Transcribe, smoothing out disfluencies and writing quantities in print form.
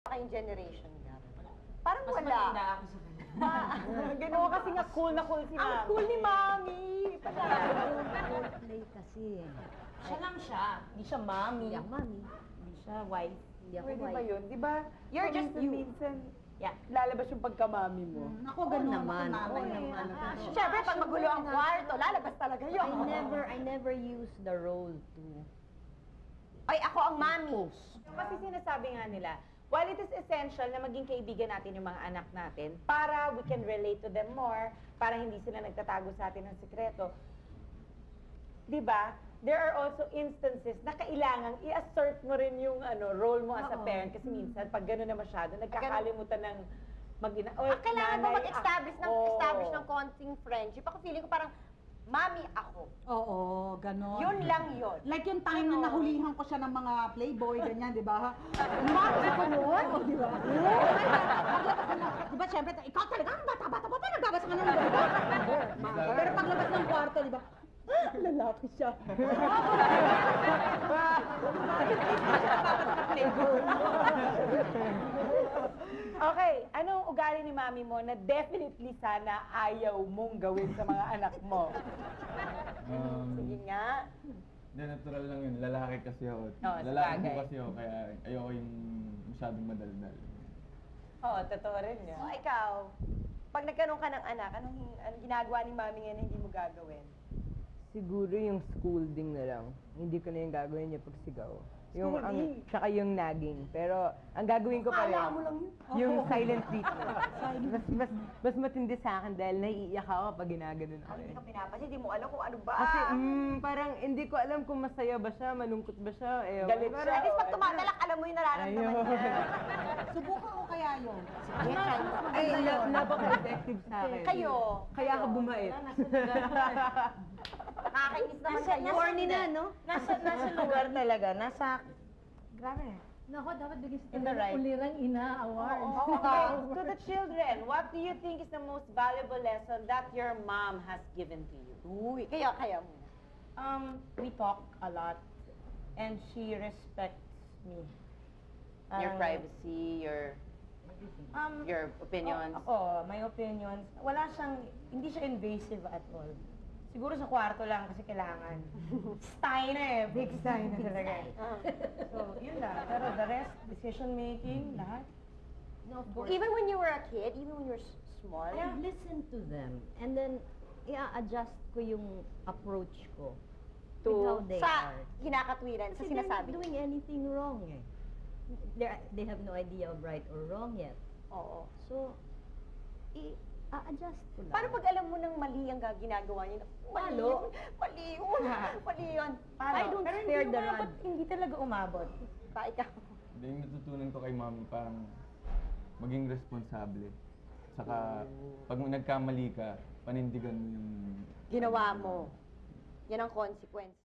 kayong generation gap. Parang Mas wala. matanda ako sa kanya. Gano'n kasi nga cool na cool si Mami. Ang cool ni Mami! Role play kasi. Siya lang siya. Hindi siya mommy. Hindi ako mami. Hindi siya wife. Hindi ako Pwede ba wife. yun? Di ba? You're just you. Minsan, Yeah. lalabas yung pagkamami mo. Ako ganun naman. ako Oo naman. Siyempre, pag magulo ang kwarto, lalabas talaga yun. I never use the role to Ay, ako ang mami. Kasi sinasabi nga nila, while it is essential na maging kaibigan natin yung mga anak natin para we can relate to them more, para hindi sila nagtatago sa atin ng sikreto, di ba? There are also instances na kailangang i-assert mo rin yung role mo as a parent kasi minsan pag gano'n na masyado, nagkakalimutan ng Kailangan ba nanay mag-establish ako. ng konting friendship? Ako feeling ko parang, mami ako. Oo, ganon. Yun lang yun. Like yung time na nahulihan ko siya ng mga playboy, ganyan, di ba? Mami ko noon, o di ba? Paglabas ko na, di ba, syempre, ikaw talaga, ang bata-bata mo pa, nagbabasa ka ng ganito. Pero paglabas ng kwarto, di ba, lalaki siya. Okay, anong ugali ni mami mo na definitely sana ayaw mong gawin sa mga anak mo? Sige nga. Hindi, natural lang yun. Lalaki kasi ako. Oo, Lalaki sabagay. po kasi ako, kaya ayoko yung masyadong madaldal. Oo, totoo rin So, yan. ikaw, pag nagkaroon ka ng anak, anong ginagawa ni mami ngayon na hindi mo gagawin? Siguro yung scolding na lang. Hindi ko na yung gagawin niya pag sigaw. Yung Scolding? tsaka yung nagging. Pero ang gagawin ko pa rin, Akala mo lang yun. yung silent treatment. mas matindi sa akin dahil naiiyak ako pag ginaganon ako. Hindi ka pinapansin, hindi mo alam kung ano ba. Kasi parang hindi ko alam kung masaya ba siya, malungkot ba siya. Eh, Galit parang- siya. At least pag tumatalak, alam mo yung nararamdaman Ayun. niya. Subukan ko kaya yun. Ay, napaka-effective sa akin. Kayo. Kaya ako bumait. Nakakainis naman kayo. corny na, no? Nasa lugar talaga, grabe. Nako, dapat bigyan In the right. ulirang ina award. Okay, to the children, what do you think is the most valuable lesson that your mom has given to you? Uy, kaya muna. We talk a lot and she respects me. Your privacy, your opinions. Oo, my opinions. Wala siyang, hindi siya invasive at all. Siguro sa kwarto lang kasi kailangan. Stay na eh, big stay na talaga eh. So, yun lang. Pero the rest, decision making, lahat. No, of course. Even when you were a kid, even when you were small, I listen to them. And then, i-adjust ko yung approach ko with how they sa are. kinakatwiran, sa Kasi they're not sinasabi. doing anything wrong eh. They have no idea of right or wrong yet. Oo. So, i-adjust ko lang. Paano pag alam mo nang mali ang ginagawa niya? Mali Paano? yun. Mali yun. Mali yun. I don't Pero spare hindi the umabot, rod. hindi talaga umabot. Pa, ikaw. Hindi, yung natutunan ko kay mami, parang maging responsable. Saka, pag nagkamali ka, panindigan mo yung Ginawa mo. Yan ang consequence.